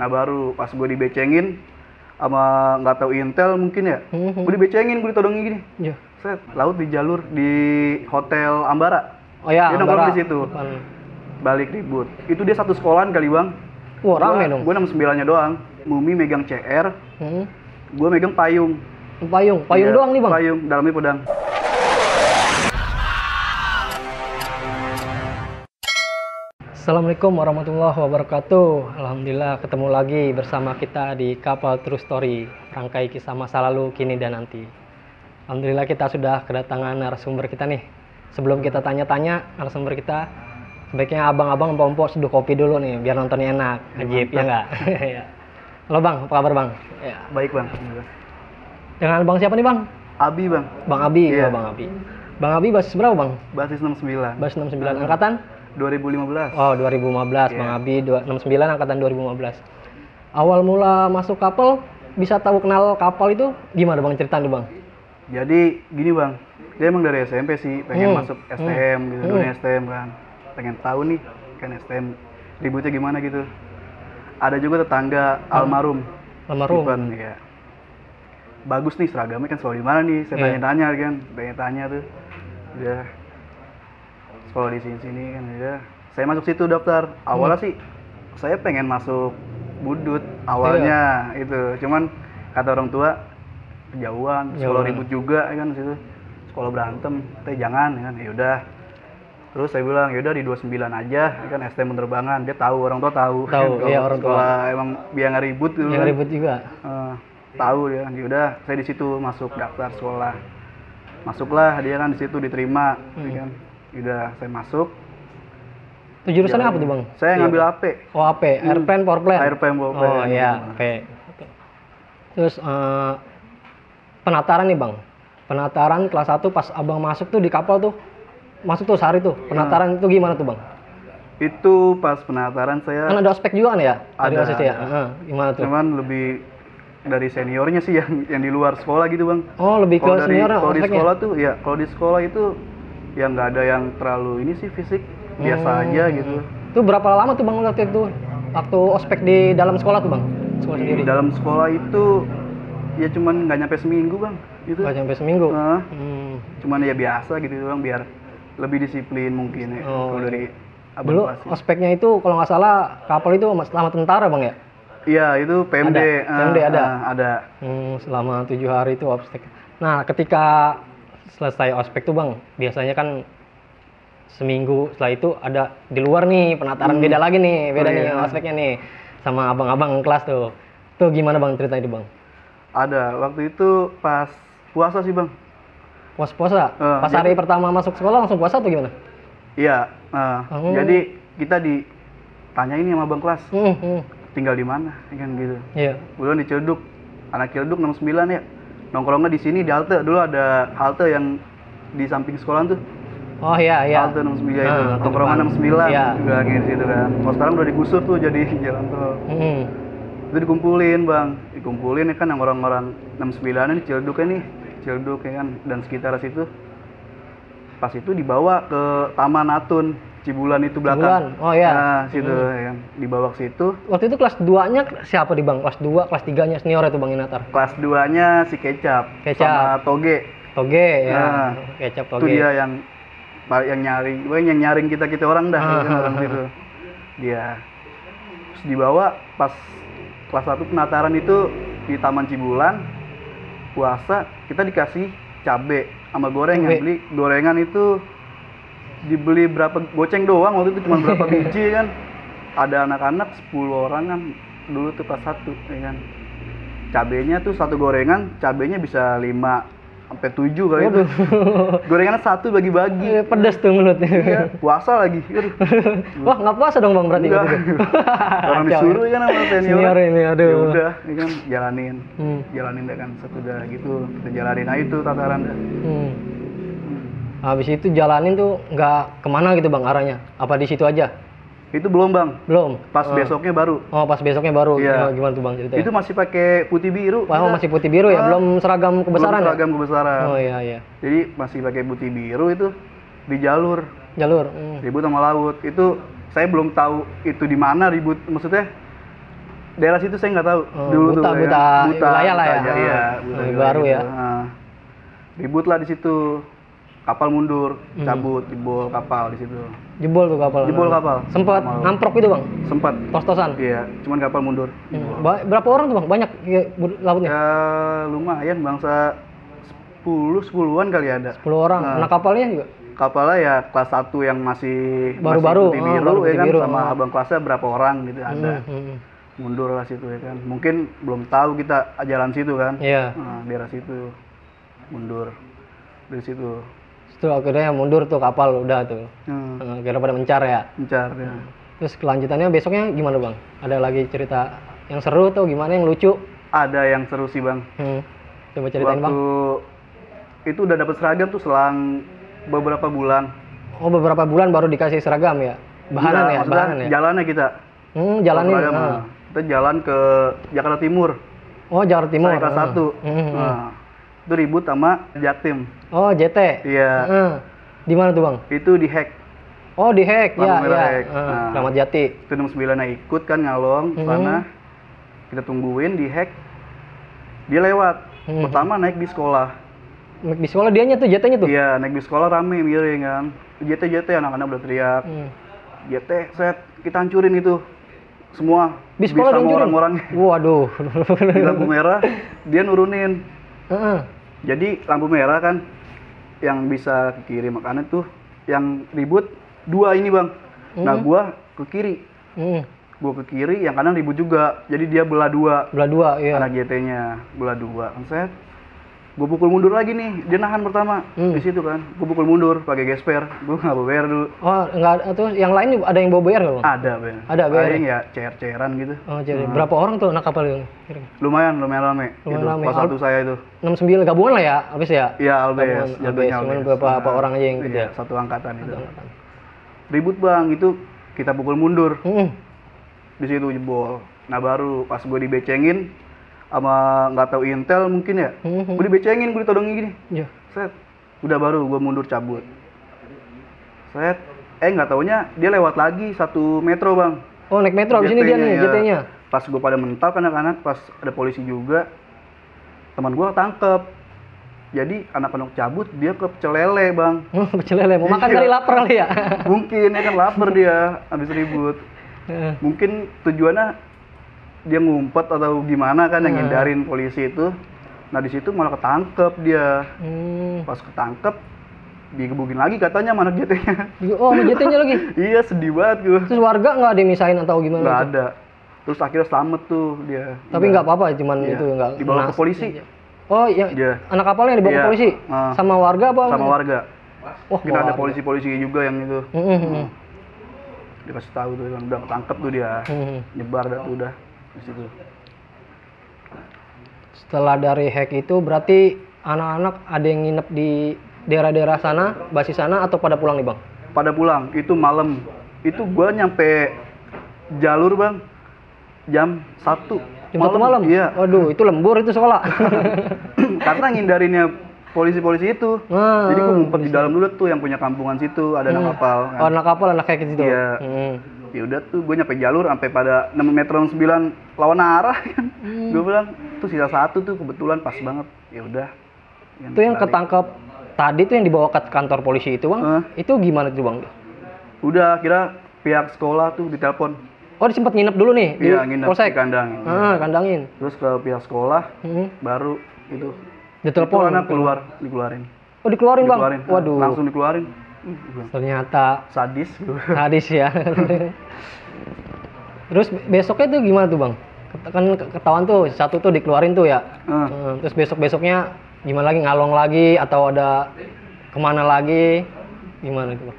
Nah baru pas gue dibecengin sama nggak tahu intel mungkin ya, gue dibecengin, gue ditodongin gini. Iya. Set, laut di jalur di Hotel Ambara. Oh ya, Dia nongkrong Ambara. di situ. Depan. Balik ribut. Itu dia satu sekolahan kali bang. Wah, rame dong. Gue 69-nya doang. Mumi megang CR, gue megang payung. Payung Iya, doang nih bang. Payung, dalamnya pedang. Assalamualaikum warahmatullahi wabarakatuh. Alhamdulillah ketemu lagi bersama kita di Kapal True Story, rangkai kisah masa lalu, kini dan nanti. Alhamdulillah kita sudah kedatangan narasumber kita nih. Sebelum kita tanya-tanya narasumber kita, sebaiknya abang-abang empok-empok seduh kopi dulu nih biar nontonnya enak. Ajib ya nggak? Halo bang, apa kabar bang? Ya. Baik bang. Dengan bang siapa nih bang? Abi bang. Bang Abi, Iya. ya bang Abi. Bang Abi basis berapa bang? Basis 69. Basis 69 angkatan? 2015. Oh 2015, Iya. Bang Abi 69 angkatan 2015. Awal mula masuk kapal, bisa tahu kenal kapal itu gimana bang, cerita nih bang? Jadi gini bang, dia emang dari SMP sih pengen masuk STM gitu, dunia STM kan. Pengen tahu nih kan STM ributnya gimana gitu. Ada juga tetangga almarhum. Almarhum. Ipan, ya. Bagus nih seragamnya kan sekolah di mana nih? Saya Iya. tanya-tanya kan, tanya-tanya tuh. Udah sekolah di sini kan ya. Saya masuk situ daftar. Awalnya sih saya pengen masuk Budut awalnya itu. Cuman kata orang tua kejauhan, sekolah ribut juga kan situ. Sekolah berantem, jangan kan. Ya udah. Terus saya bilang, yaudah di 29 aja, kan STM penerbangan. Dia tahu, orang tua tahu. Tahu, Kalau iya orang tua. sekolah emang biar nggak ribut dulu. Yang ribut juga. Tahu dia, yaudah saya di situ masuk daftar sekolah. Masuklah dia kan di situ diterima, ya kan. Yaudah saya masuk. Itu jurusannya apa tuh bang? Saya ngambil AP. Oh AP, airplane, powerplane. Airplane, powerplane. Oh iya, AP. Terus penataran nih bang. Penataran kelas 1 pas abang masuk tuh di kapal tuh. Masuk tuh sehari tuh. Penataran itu gimana tuh bang? Itu pas penataran saya. Kan ada ospek juga kan ya? Dari Ada. OSIS ya? Gimana tuh? Cuman lebih dari seniornya sih yang di luar sekolah gitu bang. Oh lebih ke senior Kalau di ospeknya? sekolah tuh ya, kalau di sekolah itu ya nggak ada yang terlalu ini sih fisik, biasa aja gitu. Itu berapa lama tuh bang waktu itu? Waktu ospek di dalam sekolah tuh bang? Sekolah Di sendiri? dalam sekolah itu ya cuman nggak nyampe seminggu bang. Itu. Nggak sampai seminggu? Nah, cuman ya biasa gitu bang, biar lebih disiplin mungkin ya. Oh, Kalau dari abang Dulu kelas ya. ospeknya itu kalau nggak salah kapal itu selama tentara bang ya? Iya itu PMD. PMD ada? Ada. Selama 7 hari itu ospek. Nah ketika selesai ospek tuh bang, biasanya kan seminggu setelah itu ada di luar nih penataran beda lagi nih, beda nih ospeknya nih sama abang-abang kelas tuh. Tuh gimana bang cerita itu bang? Ada. Waktu itu pas puasa sih bang. Puasa? Pas hari pertama masuk sekolah langsung puasa atau gimana? Iya. Jadi kita ditanyain sama abang kelas. Tinggal di mana kan gitu. Iya. Kemudian di Ciledug, anak Ciledug 69 ya. Nongkrongnya di sini di halte. Dulu ada halte yang di samping sekolah tuh. Oh iya iya. Halte 69 itu. Nongkrongan 69 Iya. juga di situ kan. Kalau sekarang udah digusur tuh jadi jalan tol. Itu dikumpulin bang. Dikumpulin ya kan yang orang-orang 69 ini Ciledug nih. Ciledug ya kan dan sekitar situ. Pas itu dibawa ke Taman Atun. Cibulan itu belakang. Cibulan? Oh iya. Nah, situ ya kan. Dibawa ke situ. Waktu itu kelas 2-nya siapa di bang? Kelas 2, kelas 3-nya senior itu bang Inatar? Kelas 2-nya si Kecap, sama Toge. Toge ya. Nah, Kecap Itu Toge. dia yang nyaring kita orang dah ya kan, orang itu. Dia terus dibawa pas kelas 1 penataran itu di Taman Cibulan. Puasa kita dikasih cabe sama goreng. Yang beli gorengan itu dibeli berapa goceng doang, waktu itu cuma berapa biji kan. Ada anak-anak 10 orang kan dulu tuh pas 1 ya kan. Cabenya tuh satu gorengan, cabenya bisa 5 sampai 7 kali itu. Gorengannya satu bagi-bagi. Pedas tuh mulutnya. Iya, puasa lagi. Aduh. Wah, nggak puasa dong bang berarti Enggak. waktu itu? Orang disuruh kan sama Senior ini, aduh. Ya udah, ini kan jalanin. Jalanin deh kan sesudah gitu. Kita jalanin aja itu tataran dah. Habis itu jalanin tuh nggak kemana gitu bang arahnya? Apa di situ aja? Itu belum bang. Belum. Pas besoknya baru. Oh pas besoknya baru. Iya. Gimana tuh bang ceritanya? Itu masih pakai putih biru. Wah masih putih biru ya, belum seragam kebesaran Belum seragam kebesaran. Oh iya iya. Jadi masih pakai putih biru itu di jalur. Jalur. Ribut sama laut. Itu saya belum tahu itu di mana ribut. Maksudnya daerah situ saya nggak tahu. Oh, Dulu tuh buta- ya. buta wilayah lah ya. aja, iya, Ah, buta lebih wilayah baru gitu. ya. Nah, ribut lah di situ. Kapal mundur, cabut, jebol kapal di situ. Jebol tuh kapal. Jebol kapal. Sempat Malam. ngamprok gitu bang, Sempat. tos-tosan. Iya, cuman kapal mundur. Berapa orang tuh bang? Banyak ya, lautnya? Ya lumayan bangsa 10-10-an kali ada. 10 orang. Nah. Anak kapalnya juga? Kapalnya ya kelas 1 yang masih Baru-baru, masih putih oh, biru baru ya putih kan biru, sama oh. abang kelasnya berapa orang gitu ada. Mundur lah situ ya kan. Mungkin belum tahu kita jalan situ kan. Iya. Nah, daerah situ mundur dari situ. Terus akhirnya mundur tuh kapal udah tuh. Kira pada mencar ya. Mencar ya. Terus kelanjutannya besoknya gimana bang? Ada lagi cerita yang seru atau gimana yang lucu? Ada yang seru sih bang. Coba ceritain bang. Itu udah dapat seragam tuh selang beberapa bulan. Oh beberapa bulan baru dikasih seragam ya? Bahanan Enggak, ya? maksudnya Bahanan ya? jalannya kita. Jalan ini. Seragam, nah. Kita jalan ke Jakarta Timur. Oh Jakarta Timur. Saya kelas 1. Nah, itu ribut sama Jaktim. Oh JT. Iya. Di mana tuh bang? Itu dihack. Oh dihack ya. Lampu merah Ya. hack. Nah. Kramat Jati. Itu 69-nya ikut kan ngalong ke sana. Kita tungguin dihack. Dia lewat. Pertama naik di sekolah. Di sekolah dianya tuh JT-nya tuh? Iya, naik di sekolah rame miring kan. JT anak-anak udah teriak. JT, set, kita hancurin itu. Semua. Di sekolah sama dihancurin? orang-orangnya. Waduh. Di lampu merah, dia nurunin. Jadi lampu merah kan yang bisa ke kiri, makanya tuh yang ribut 2 ini bang. Nah gua ke kiri. Gua ke kiri, yang kanan ribut juga. Jadi dia belah 2. Belah 2, iya. Anak JT-nya belah 2. Kan set. Gue pukul mundur lagi nih, dia nahan pertama di situ kan. Gue pukul mundur pakai gesper, gue nggak bayar dulu. Oh enggak, terus yang lain ada yang bawa bayar nggak bang? Ada Ben. Ada bayar. Paling ya cair-cairan gitu. Oh jadi berapa orang tuh anak kapal yang kirim? Lumayan rame. Lumayan Itu, rame. Pas satu saya itu. 69 gabungan lah ya, habis ya? Iya Albes, Gabungan, jatuhnya cuman Albes. beberapa orang aja yang ikut iya, ya? satu angkatan itu. Ribut bang, itu kita pukul mundur. Di situ jebol. Nah baru pas gue dibecengin sama nggak tahu intel mungkin ya. Gue dibecengin, gue ditodongin gini. Iya. Set. Udah baru gue mundur cabut. Set. Nggak taunya dia lewat lagi 1 metro bang. Oh naik metro abis ini dia nih, ya. JT-nya? Pas gue pada mental kan anak-anak, pas ada polisi juga, teman gue ketangkep. Jadi anak-anak cabut, dia ke pecel lele bang. Pecel lele, mau makan Iya. kali lapar kali ya? Mungkin ya kan lapar dia habis ribut. Mungkin tujuannya dia ngumpet atau gimana kan yang ngindarin polisi itu. Nah di situ malah ketangkep dia. Pas ketangkep digebukin lagi katanya mana JT-nya. Oh sama JT-nya lagi? Iya sedih banget gue. Terus warga nggak dimisahin atau gimana? Nggak gitu? ada. Terus akhirnya selamat tuh dia. Tapi nggak apa-apa, cuman Iya. itu nggak Dibawa ke nas- polisi. Oh iya, Iya. anak kapalnya dibawa ke Iya. polisi? Sama warga apa? Sama warga. Wah, Kita ada warga. polisi-polisi juga yang itu. Dikasih tahu tuh kan udah ketangkep tuh dia. Nyebar dah tuh udah di situ. Setelah dari hack itu berarti anak-anak ada yang nginep di daerah-daerah sana, basis sana atau pada pulang nih bang? Pada pulang, itu malam. Itu gua nyampe jalur bang jam 1 Jam 1 malam? Iya. Waduh, itu lembur itu sekolah. Karena ngindarinnya polisi-polisi itu. Jadi gua ngumpet di dalam dulu tuh yang punya kampungan situ, ada anak kapal. Kan. Oh, anak kapal, anak hack itu. Iya. Ya udah tuh gue nyampe jalur sampai pada 6 meter 9 lawan arah kan. Gue bilang tuh sisa 1 tuh kebetulan pas banget. Ya udah. Itu yang ketangkep tadi tuh yang dibawa ke kantor polisi itu bang. Itu gimana tuh bang? Udah kira pihak sekolah tuh ditelepon. Oh sempat nginep dulu nih di Iya, nginep polsek? di kandang. Kandangin. Terus ke pihak sekolah baru itu. Ditelepon. Itu anak dikeluarin. Oh dikeluarin bang? Dikeluarin. Waduh. Langsung dikeluarin. Ternyata Sadis. sadis ya. Terus besoknya tuh gimana tuh bang? Kan ketahuan tuh 1 tuh dikeluarin tuh ya. Terus besoknya gimana lagi, ngalong lagi atau ada kemana lagi? Gimana itu bang?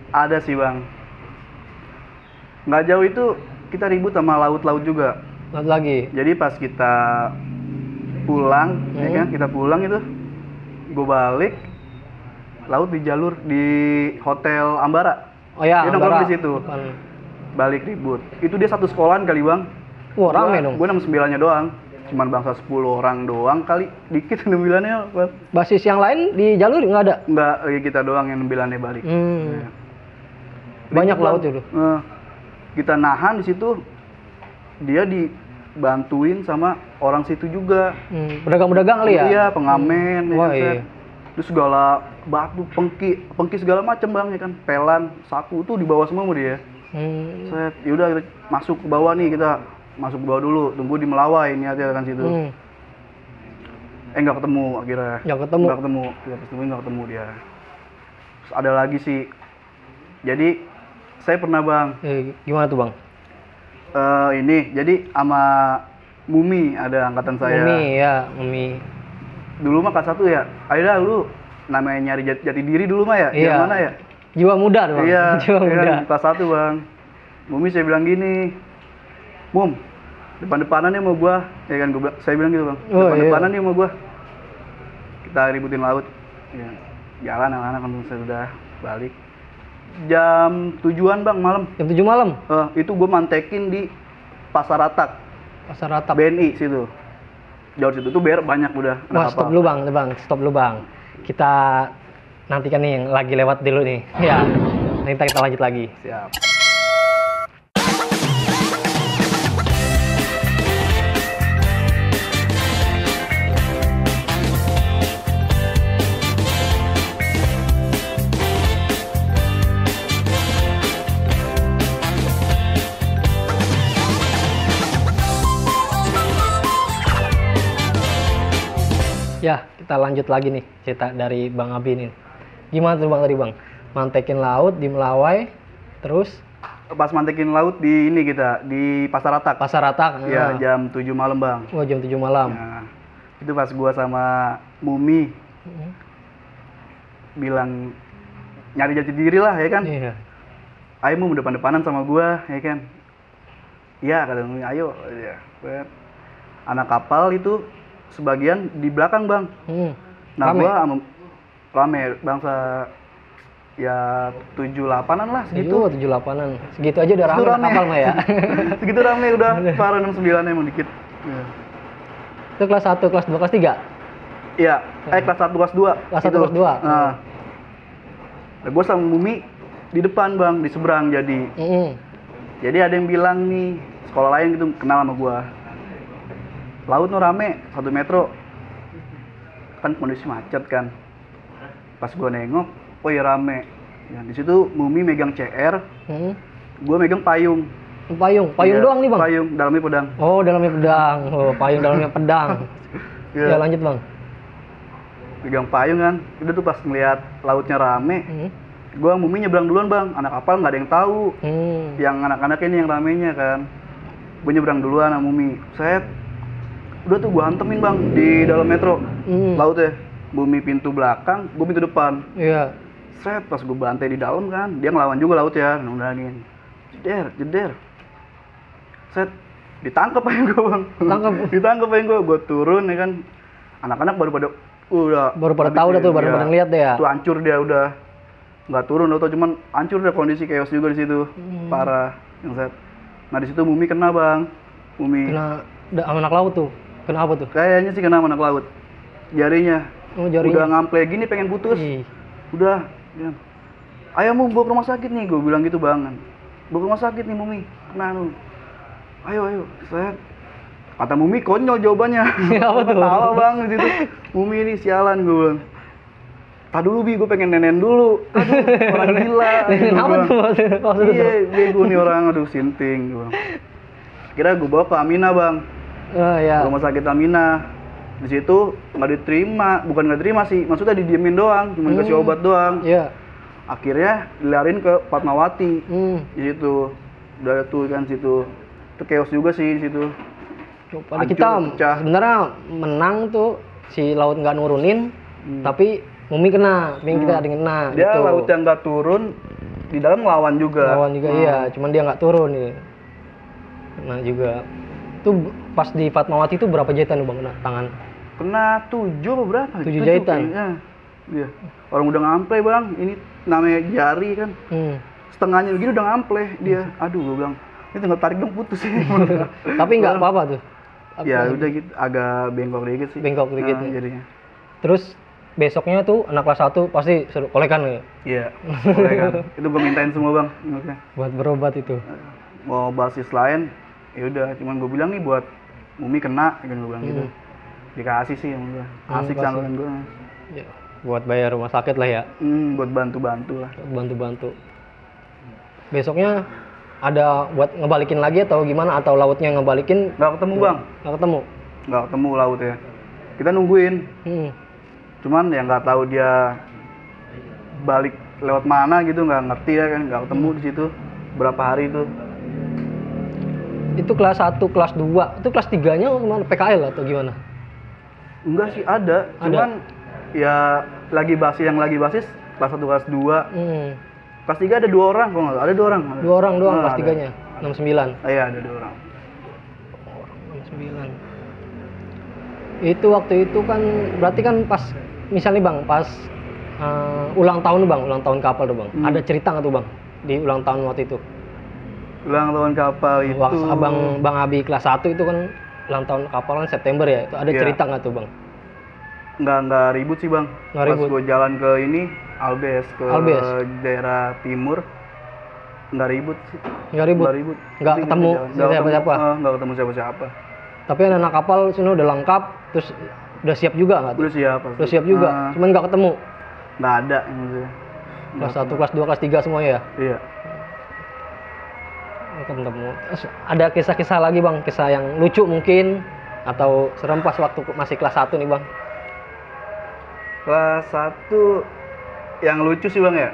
Ada sih bang. Nggak jauh itu kita ribut sama laut-laut juga. Laut lagi? Jadi pas kita pulang, ya kan, kita pulang itu, gue balik, laut di jalur di Hotel Ambara. Oh ya, Dia nongkrong di situ. Depan. Balik ribut. Itu dia satu sekolahan kali bang. Wah rame dong. Gue 69-nya doang. Cuman bangsa 10 orang doang kali. Dikit 69-nya. Bang. Basis yang lain di jalur nggak ada? Nggak, kita doang yang 9-nya balik. Banyak Ribut, laut Bang. itu. Kita nahan di situ. dia dibantuin sama orang situ juga. Pedagang-pedagang kali ya? Iya, pengamen. Wah, ya, iya. Terus segala batu, pengki segala macam bang ya kan, pelan, saku tuh dibawa semua sama dia. Set, yaudah kita masuk ke bawah nih, kita masuk ke bawah dulu, tunggu di Melawai ini aja kan situ. Nggak ketemu akhirnya. Nggak ketemu. Kita temuin nggak ketemu dia. Terus ada lagi sih. Jadi saya pernah bang. Gimana tuh bang? Ini jadi sama Mumi ada angkatan saya. Mumi. Dulu mah kelas 1 ya. Ayolah lu namanya nyari jati diri dulu mah ya. Iya. Yang mana ya? Jiwa muda tuh bang. Iya. Jiwa muda. Kelas 1 bang. Mumi saya bilang gini, Mum, depan-depanan nih mau gua. Ya kan saya bilang gitu bang. Depan-depanan nih mau gua. Kita ributin laut. Ya. Jalan anak-anak kan saya udah balik. Jam 7-an bang malam. Jam 7 malam? Itu gue mantekin di Pasar Atak. Pasar Atak. BNI situ. Jauh situ tuh banyak udah. Wah, stop dulu bang. Kita nantikan nih yang lagi lewat dulu nih. Ya, nanti kita lanjut lagi. Siap. Ya, kita lanjut lagi nih cerita dari Bang Abi ini. Gimana tuh bang tadi bang? Mantekin laut di Melawai, terus? Pas mantekin laut di ini kita, di Pasar Atak. Pasar Atak? Iya, jam 7 malam bang. Oh, jam 7 malam. Nah, itu pas gua sama Mumi bilang nyari jati diri lah ya kan. Iya. Ayo Mum, depan-depanan sama gua ya kan. Iya kata Mumi, ayo. Ya. Anak kapal itu sebagian di belakang bang. Nah rame. gua rame bangsa ya 7-8an lah segitu. 7-8an. Segitu aja udah rame kapal mah ya. Segitu rame udah para 6-9 emang dikit. Ya. Itu kelas 1, kelas 2, kelas 3? Iya, kelas 1, kelas 2. Kelas 1, kelas 2. Nah, gue sama Mumi di depan bang, di seberang jadi. Jadi ada yang bilang nih, sekolah lain gitu kenal sama gua. Laut nu rame, 1 metro. Kan kondisi macet kan. Pas gua nengok, oh ya rame. Ya, di situ Mumi megang CR, gua megang payung. Payung Ya, doang nih bang? Payung, dalamnya pedang. Oh, dalamnya pedang. Oh, payung dalamnya pedang. Ya, lanjut bang. Megang payung kan, udah tuh pas ngeliat lautnya rame, gua Mumi nyebrang duluan bang, anak kapal nggak ada yang tahu. Yang anak-anak ini yang ramenya kan. Gua nyebrang duluan sama Mumi. Udah tuh gua hantemin bang di dalam metro lautnya. Mumi pintu belakang, gua pintu depan. Iya. Pas gua bantai di dalam kan, dia ngelawan juga laut ya, nundangin. Jeder. Ditangkap aja gua bang. Ditangkap aja gua turun ya kan. Anak-anak baru pada tahu dah tuh, baru pada ngeliat deh ya. Tuh hancur dia udah. Nggak turun atau cuman hancur deh, kondisi chaos juga di situ. Parah yang Nah di situ Mumi kena bang. Kena anak laut tuh. Kena apa tuh? Kayaknya sih kena anak laut. Jarinya. Oh, jarinya. Udah ngample gini pengen putus. Udah. Ya. Ayo Mum, bawa ke rumah sakit nih, gue bilang gitu bang. Bawa ke rumah sakit nih Mumi. Kena lu. Ayo. Kata Mumi konyol jawabannya. Apa tuh? Tawa bang di situ. Mumi ini sialan gue bilang. Tak dulu Bi, gue pengen nenen dulu. Aduh, orang gila. Apa tuh maksudnya? Iya, bego nih orang, aduh sinting. Kira gue bawa ke Aminah bang. Ya. Rumah sakit Aminah. Di situ nggak diterima, bukan nggak diterima sih, maksudnya didiemin doang, cuma kasih obat doang. Iya. Akhirnya dilariin ke Fatmawati. Di situ, udah tuh kan situ. Itu chaos juga sih di situ. Pada kita sebenarnya menang tuh si laut nggak nurunin, tapi Mumi kena, kita ada yang kena. Dia gitu. laut yang nggak turun, di dalam ngelawan juga. Iya, cuman dia nggak turun nih. Kena juga. Itu pas di Fatmawati itu berapa jahitan lu bang kena tangan? Kena 7 apa berapa? 7 jahitan? Iya. Orang udah ngample bang, ini namanya jari kan. Setengahnya begini udah ngample dia. Aduh gue bilang, ini tinggal tarik dong putus sih. Tapi nggak apa-apa tuh? Ya udah gitu, agak bengkok dikit sih. Bengkok dikit jadinya. Terus besoknya tuh anak kelas 1 pasti suruh kolekan ya? Iya, kolekan. Itu gue mintain semua bang. Buat berobat itu. Mau basis lain, ya udah cuman gue bilang nih buat Umi kena kan gue bilang gitu. Dikasih sih sama gue, asik kasih. sanggulan gue. Ya, buat bayar rumah sakit lah ya, Buat bantu-bantu lah. bantu-bantu. Besoknya ada buat ngebalikin lagi atau gimana, atau lautnya ngebalikin? Nggak ketemu bang, Nggak ketemu. nggak ketemu laut ya. Kita nungguin, cuman ya nggak tahu dia balik lewat mana gitu, nggak ngerti ya kan, nggak ketemu di situ berapa hari itu. Itu kelas 1, kelas 2, itu kelas 3-nya gimana? PKL atau gimana? Enggak sih ada, cuman ya lagi basis, yang lagi basis kelas 1 kelas 2. Kelas 3 ada 2 orang, kok nggak salah. Ada 2 orang. 2 orang doang kelas ada. 3-nya, 69. Iya ada 2 orang. 69. Itu waktu itu kan berarti kan pas misalnya bang, pas ulang tahun bang, ulang tahun kapal tuh bang, ada cerita nggak tuh bang di ulang tahun waktu itu? Ulang tahun kapal itu. Waktu bang Abi kelas 1 itu kan ulang tahun kapal kan September ya, itu ada cerita nggak tuh bang? Nggak ribut sih bang. Nggak Pas ribut. gue jalan ke ini Albes ke Albes. daerah timur, nggak ribut sih. Nggak ribut. Nggak Penting ketemu kita jalan. Nggak siapa-siapa. ketemu, nggak ketemu siapa-siapa. Tapi anak kapal sini udah lengkap, terus udah siap juga nggak tuh? Udah siap. pasti. Udah siap juga, cuman nggak ketemu. Nggak ada maksudnya. Kelas 1, kelas 2, kelas 3 semuanya ya? Iya. Nggak ketemu. Terus ada kisah-kisah lagi bang, kisah yang lucu mungkin atau serem pas waktu masih kelas 1 nih bang? Kelas 1 yang lucu sih bang ya.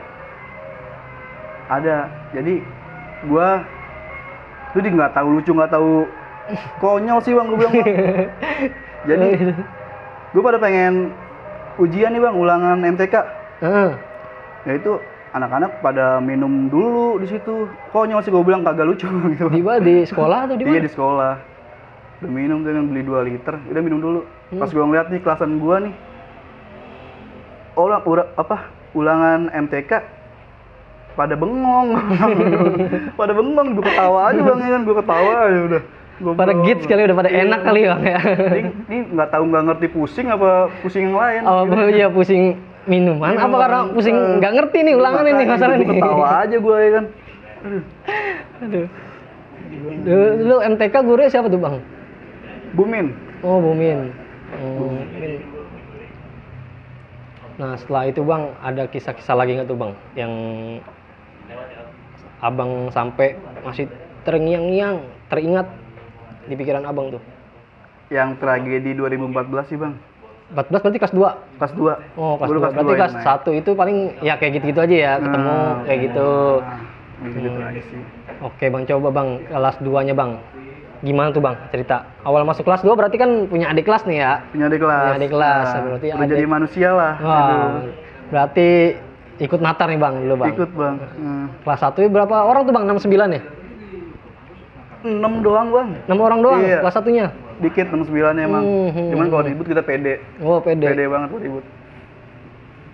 Ada. Jadi gua tuh nggak tahu lucu, nggak tahu konyol sih bang, gue bilang bang. Jadi gue pada pengen ujian nih bang, ulangan MTK. Ya itu anak-anak pada minum dulu di situ. Konyol sih gue bilang, kagak lucu gitu. Di sekolah atau di mana? Iya di sekolah. Udah minum dengan beli 2 liter, udah minum dulu. Pas gue ngeliat nih kelasan gue nih, ulangan MTK pada bengong. Pada bengong, gue ketawa aja bang, ya kan gue ketawa aja udah. Pada gits kali, udah pada enak kali bang ya. Ini nggak ngerti pusing apa pusing yang lain. Oh iya, pusing minuman apa karena pusing nggak ngerti nih ulangan ini masalah nih. Ketawa aja gue ya kan. Aduh. Dulu MTK gurunya siapa tuh bang? Bumin. Oh Bumin. Nah setelah itu bang, ada kisah-kisah lagi nggak tuh bang yang abang sampai masih teringat di pikiran abang tuh? Yang tragedi 2014 sih bang. 14 berarti kelas 2? Kelas 2. Oh kelas 2, berarti kelas 1 itu paling ya kayak gitu-gitu aja ya, ketemu kayak gitu. Gitu aja sih. Oke bang, coba bang kelas 2 nya bang, gimana tuh bang cerita? Awal masuk kelas 2 berarti kan punya adik kelas nih ya? Punya adik kelas. Punya adik kelas, Nah, berarti udah jadi manusia lah. Wah, berarti ikut natar nih bang dulu bang? Ikut bang. Kelas 1 berapa orang tuh bang? 69 ya? 6 doang bang. 6 orang doang Iya. kelas 1-nya? Dikit 69 emang. Cuman kalau ribut kita pede. Oh pede. Pede banget kalau ribut.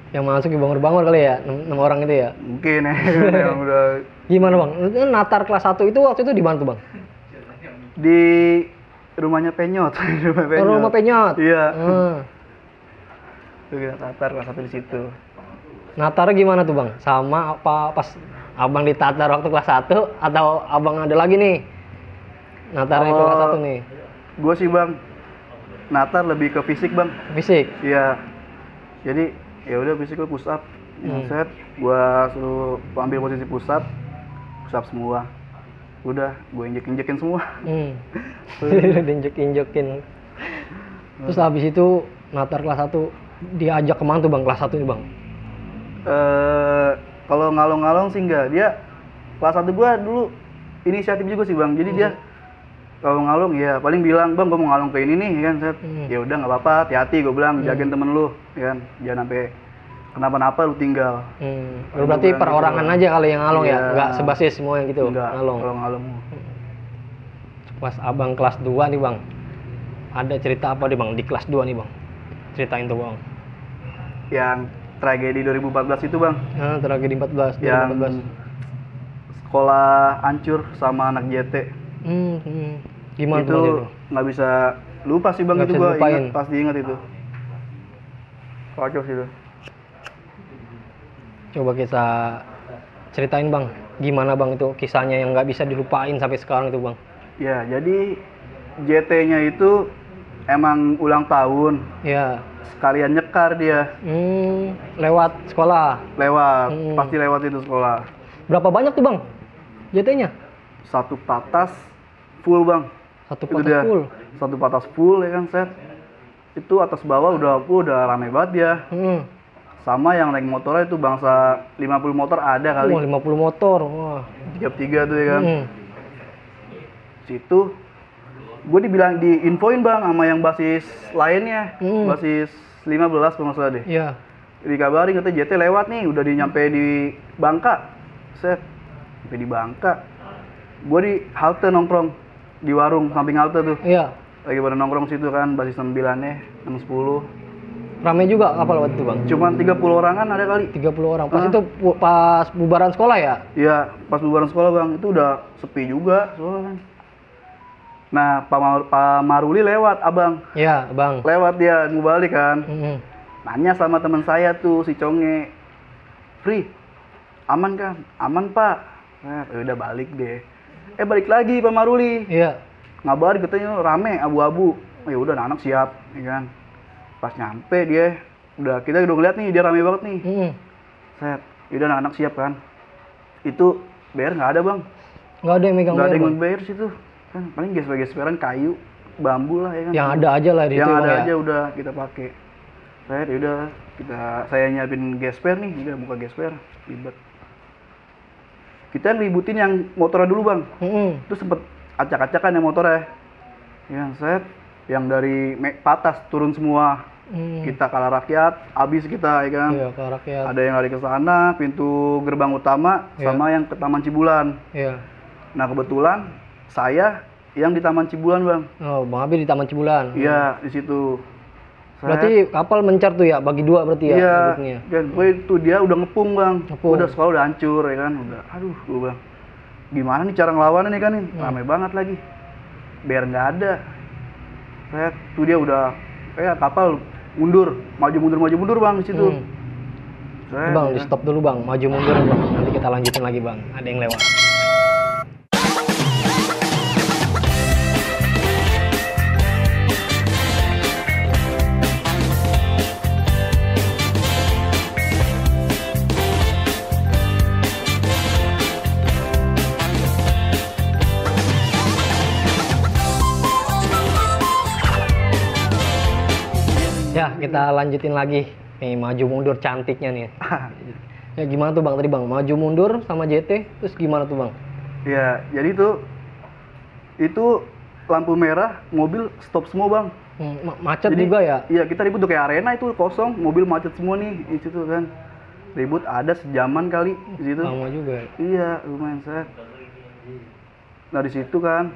Yang masuk bangor-bangor kali ya? 6 orang itu ya? Mungkin ya. Yang udah Gimana bang? Natar kelas 1 itu waktu itu di mana tuh bang? di rumahnya Penyot. Rumah Penyot? Iya. Tuh kita tatar kelas 1 di situ. Natar gimana tuh bang? Sama apa pas abang ditatar waktu kelas 1 atau abang ada lagi nih natarnya kelas 1 nih? Gue sih bang, natar lebih ke fisik bang. Fisik? Iya. Jadi ya udah fisik gue push up, set. Gue suruh ambil posisi push up semua. Udah, gue injekin semua. Diinjek-injekin. Terus habis itu natar kelas 1 diajak kemana tuh bang kelas 1 ini bang? Kalau ngalong-ngalong sih enggak. Dia kelas 1 gue dulu inisiatif juga sih bang. Jadi dia kalau ngalong ya paling bilang, bang gue mau ngalong ke ini nih kan, set. Ya udah nggak apa-apa, hati-hati gue bilang, jagain temen lu, ya kan, jangan sampai kenapa-napa lu tinggal. Berarti perorangan aja kali yang ngalong ya, nggak sebasis semua yang gitu enggak, ngalong. kalau ngalong. Pas abang kelas 2 nih bang, ada cerita apa nih bang di kelas 2 nih bang? Ceritain tuh bang. Yang tragedi 2014 itu bang. Tragedi 14. Yang 2014. Sekolah hancur sama anak JT. Gimana itu tuh? Nggak bisa lupa sih bang, Nggak itu bisa gua dilupain. ingat, pasti ingat itu. Kacau sih itu. Coba kita ceritain bang, gimana bang itu kisahnya yang nggak bisa dilupain sampai sekarang itu bang? Ya, jadi JT-nya itu emang ulang tahun, Ya. sekalian nyekar dia. Lewat sekolah. Lewat, pasti lewat itu sekolah. Berapa banyak tuh bang JT-nya? Satu patas full bang. Satu Itu patas dia. full. Satu patas full ya kan set. Itu atas bawah udah rame banget dia. Sama yang naik motornya itu bangsa 50 motor ada kali. 50 motor. Wah. 3 tuh ya kan. Situ gue diinfoin bang sama yang basis lainnya. Basis 15 kalau nggak salah deh. Iya. Dikabarin katanya JT lewat nih, udah nyampe di Bangka. Set. Sampai di Bangka. Gue di halte nongkrong di warung samping halte tuh. Iya. Lagi pada nongkrong situ kan, basis 9-nya, 610. Rame juga kapal waktu itu bang? Cuman 30 orangan ada kali. 30 orang. Pas itu pas bubaran sekolah ya? Iya, pas bubaran sekolah bang, itu udah sepi juga soalnya kan. Nah, Pak Maruli lewat, abang. Iya, bang. Lewat dia, mau balik kan. Nanya sama teman saya tuh, si Conge. Free, aman kan? Aman pak. Nah, udah balik deh. Balik lagi Pak Maruli. Iya. Ngabarin katanya rame, abu-abu. Ya udah, anak siap, ya kan. Pas nyampe dia, kita udah ngeliat nih dia rame banget nih. Set, yaudah anak-anak siap kan. Itu bayar nggak ada bang. Nggak ada yang megang Nggak ada bayar, yang Bang? bayar situ. Kan paling gesper-gesperan kayu, bambu lah ya kan. Yang ada aja lah di Yang situ, ada Bang, ya? aja udah kita pakai. Set, yaudah saya nyiapin gesper nih, udah buka gesper, ribet. Kita ributin yang motornya dulu bang. Terus sempet acak-acakan yang motornya. Yang set, yang dari patas turun semua. Kita kalah rakyat, habis kita ya kan. Iya, ke rakyat. Ada yang lari ke sana, pintu gerbang utama, Iya. sama yang ke Taman Cibulan. Iya. Nah kebetulan saya yang di Taman Cibulan bang. Oh, Bang Abi di Taman Cibulan. Iya di situ. Berarti kapal mencar tuh ya, bagi dua berarti ya? Iya. hidupnya. Dan gue itu dia udah ngepung bang. Ngepung. Udah sekolah udah hancur ya kan. Udah, aduh gue bilang, gimana nih cara ngelawannya nih kan nih? Rame banget lagi. Biar nggak ada. Saya tuh dia udah kayak kapal mundur, maju mundur bang di situ. Saya, Bang, di stop dulu bang, maju mundur bang. Nanti kita lanjutin lagi bang. Ada yang lewat. Ya, kita lanjutin lagi. Nih, maju mundur cantiknya nih. Ya gimana tuh bang tadi bang? Maju mundur sama JT, terus gimana tuh bang? Ya, jadi itu lampu merah, mobil stop semua bang. Macet Jadi, juga ya? Iya, kita ribut tuh kayak arena itu kosong, mobil macet semua nih di situ kan. Ribut ada sejaman kali di situ. Lama juga. Iya, lumayan set. Nah di situ kan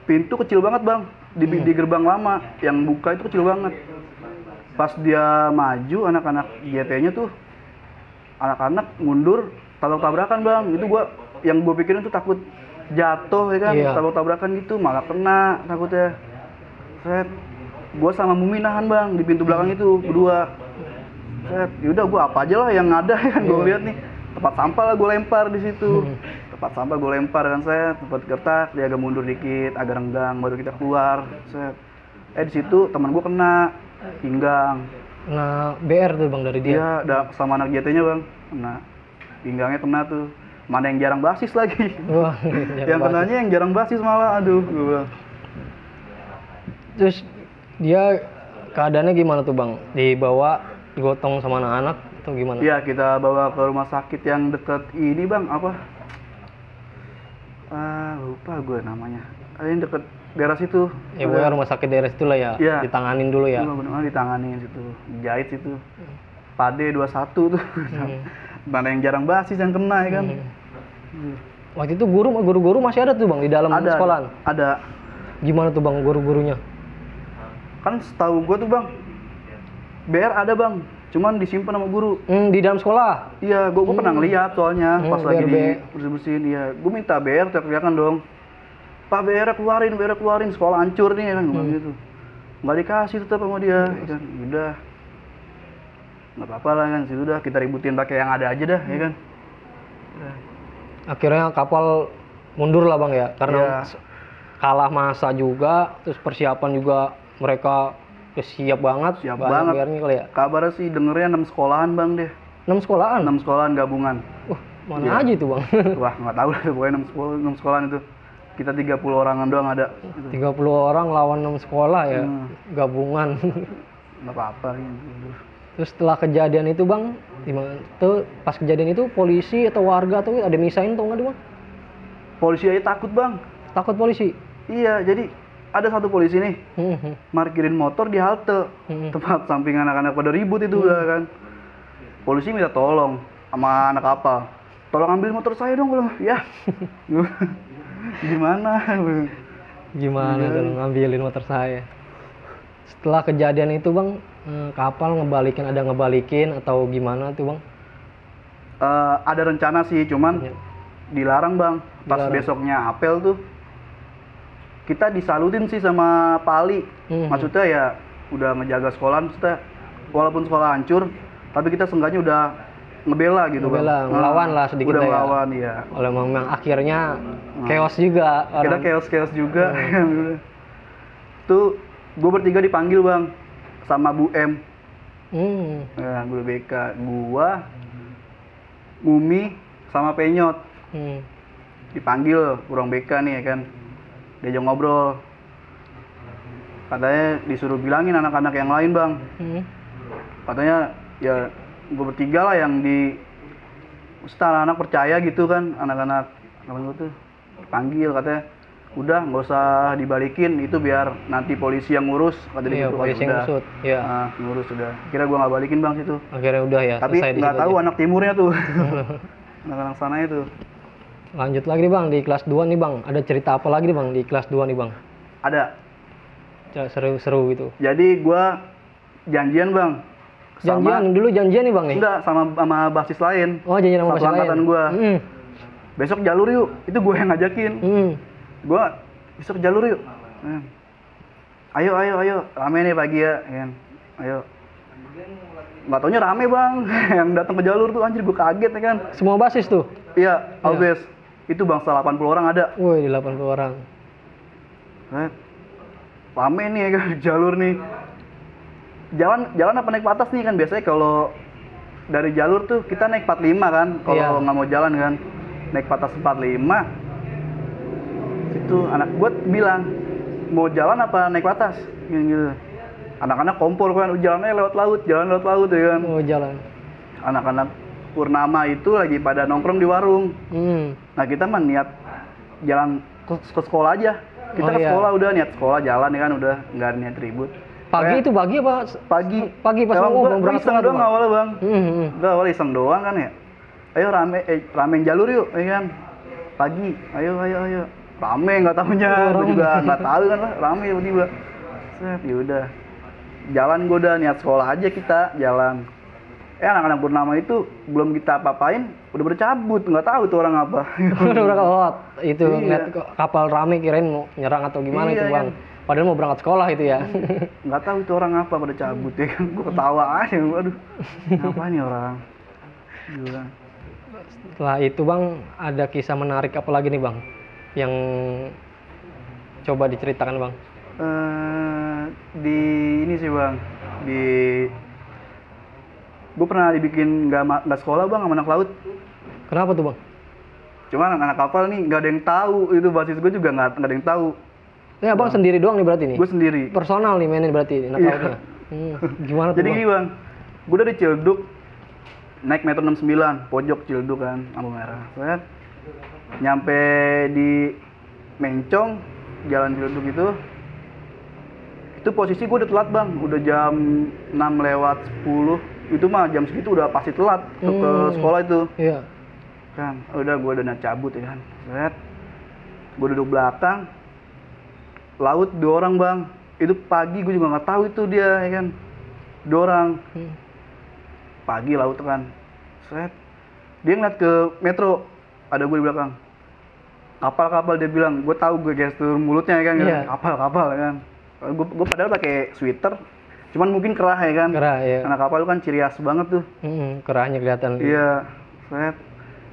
pintu kecil banget bang di gerbang lama, yang buka itu kecil banget. Pas dia maju, anak-anak GT-nya tuh anak-anak mundur tabrak-tabrakan bang. Itu yang gue pikirin tuh takut jatuh ya kan, Iya. tabrak-tabrakan gitu malah kena takutnya. Set, gue sama Mumi nahan bang di pintu belakang itu berdua. Set, yaudah gue apa aja lah yang ada kan, gue lihat nih tempat sampah lah gue lempar di situ. Tempat sampah gue lempar kan saya, tempat kertas dia agak mundur dikit, agak renggang baru kita keluar. Set, di situ teman gue kena pinggang. Nah, BR tuh bang dari dia. Dia sama anak JT-nya bang, kena pinggangnya kena tuh. Mana yang jarang basis lagi. Wah, Yang kenanya yang jarang basis malah, aduh gue bilang. Terus dia keadaannya gimana tuh bang? Dibawa digotong sama anak-anak atau gimana? Iya, kita bawa ke rumah sakit yang deket ini bang, apa? Lupa gue namanya. Yang deket daerah situ. Ya pokoknya rumah sakit daerah situ lah ya, Iya. ditanganin dulu ya. Benar-benar ditanganin situ, dijahit situ. Pade 21 tuh. Mana yang jarang basis yang kena ya kan? Waktu itu guru-guru masih ada tuh bang di dalam Ada, sekolahan? ada. Gimana tuh bang guru-gurunya? Kan setahu gue tuh bang, BR ada bang, cuman disimpan sama guru. Di dalam sekolah? Iya, gue pernah ngeliat soalnya pas lagi BR. bersihin. Iya, gue minta BR teriak-teriakan dong. Pak BR keluarin, sekolah hancur nih ya kan, gue bilang gitu. Nggak dikasih tetap sama dia, ya kan. Udah, nggak apa-apa lah kan, sudah kita ributin pakai yang ada aja dah, ya kan. Akhirnya kapal mundur lah bang ya, karena Iya. kalah masa juga, terus persiapan juga mereka udah siap banget, Siap banyak banget. bayarnya kali ya. Kabarnya sih dengernya 6 sekolahan bang deh. 6 sekolahan? 6 sekolahan gabungan. Mana Iya. aja itu bang? Wah nggak tahu lah pokoknya 6 sekolahan itu. Kita 30 orangan doang ada. 30 orang lawan 6 sekolah ya, gabungan. Nggak apa-apa gitu. Terus setelah kejadian itu bang, gimana tuh pas kejadian itu polisi atau warga tuh ada misain tuh nggak tuh bang? Polisi aja takut bang. Takut polisi? Iya, jadi ada satu polisi nih markirin motor di halte tempat samping anak-anak pada ribut itu udah kan. Polisi minta tolong sama anak kapal, tolong ambil motor saya dong kalau ya. Gimana? Gimana tuh ngambilin motor saya? Setelah kejadian itu bang, kapal ada ngebalikin atau gimana tuh bang? Ada rencana sih, cuman dilarang bang. Pas Dilarang. besoknya apel tuh kita disalutin sih sama Pak Ali. Maksudnya ya udah ngejaga sekolahan, maksudnya walaupun sekolah hancur, tapi kita seenggaknya udah ngebela gitu Ngebela, bang. melawan lah sedikit udah ya. melawan ya. Oleh memang akhirnya chaos juga Kita orang. chaos juga. Tuh gue bertiga dipanggil bang sama Bu M. Nah, guru BK, gua, Mumi, sama Penyot dipanggil ruang BK nih ya kan, diajak ngobrol, katanya disuruh bilangin anak-anak yang lain bang, katanya ya gue bertiga lah yang di setelah anak percaya gitu kan, anak-anak gue tuh dipanggil, katanya udah nggak usah dibalikin itu biar nanti polisi yang ngurus, katanya Iya, gitu. polisi yang Udah. ngusut, iya. Nah, ngurus udah, kira gue nggak balikin bang situ, Akhirnya udah ya, tapi selesai di nggak situ tahu aja. anak timurnya tuh. Anak-anak sana itu Lanjut lagi nih bang, di kelas 2 nih bang, ada cerita apa lagi nih bang di kelas 2 nih bang? ada. Seru-seru gitu. Jadi gua janjian bang, Janjian nih bang nih? enggak sama basis lain. Oh janjian sama Satu pasien lain? angkatan gua. Besok jalur yuk, itu gue yang ngajakin. Gua besok jalur yuk. Ayo, rame nih pagi ya, kan. Ayo. Nggak taunya rame bang, yang datang ke jalur tuh anjir gue kaget ya kan. Semua basis tuh? Iya, Albes. Itu bangsa 80 orang ada. Woi, 80 orang. Rame nih ya kan, jalur nih. Jalan apa naik patas nih kan, biasanya kalau dari jalur tuh kita naik 45 kan, kalau Iya. nggak mau jalan kan, naik patas 45. Itu anak buat bilang mau jalan apa naik patas, gitu. Anak-anak kompor kan, jalannya lewat laut ya kan. Oh jalan. Anak-anak Purnama itu lagi pada nongkrong di warung. Nah kita mah niat jalan ke sekolah aja. Kita Oh, ke iya. sekolah udah niat sekolah jalan ya kan, udah nggak ada niat ribut. Pagi Kayak itu pagi apa? Pagi pas Emang mau gua berangkat iseng sekolah tuh, doang Bang? awalnya bang. Udah awal iseng doang kan ya. Ayo ramein jalur yuk, ya kan. Pagi, ayo. Rame nggak tahunya, gua juga nggak tahu kan lah, rame tiba-tiba. Set, yaudah. Jalan gua udah niat sekolah aja kita jalan. Anak-anak Purnama itu belum kita apa-apain, udah bercabut, nggak tahu tuh orang apa. Udah berangkat lewat. Itu Iya. ngeliat kapal rame kirain mau nyerang atau gimana Iya, itu bang. kan. Padahal mau berangkat sekolah itu ya. Nggak tahu itu orang apa pada cabut ya kan. Gua ketawa aja, aduh. Apa nih orang? Gila. Setelah itu bang, ada kisah menarik apa lagi nih bang? Yang coba diceritakan bang. Di ini sih bang, gue pernah dibikin nggak sekolah bang sama anak laut. Kenapa tuh bang? Cuman anak kapal nih nggak ada yang tahu, itu basis gue juga nggak ada yang tahu. Ini abang sendiri doang nih berarti nih? Gue sendiri. Personal nih mainin berarti anak Iya. lautnya. Gimana tuh Jadi bang? gini bang, gue dari Ciledug naik metro 69, pojok Ciledug kan, lampu merah. Set. Nyampe di Mencong, jalan Ciledug itu posisi gue udah telat bang, udah jam 6 lewat 10. Itu mah jam segitu udah pasti telat ke sekolah itu. Iya. Kan, gue udah niat cabut ya kan. Set. Gue duduk belakang. Laut 2 orang bang. Itu pagi gue juga nggak tahu itu dia ya kan. 2 orang. Pagi laut kan. Set. Dia ngeliat ke metro. Ada gue di belakang. Kapal dia bilang. Gue tahu gue gestur mulutnya ya kan. Iya. Kapal ya kan. Gue padahal pakai sweater. Cuman mungkin kerah ya kan. Kerah ya. Anak kapal itu kan ciri khas banget tuh. Kerahnya kelihatan. Iya. Set.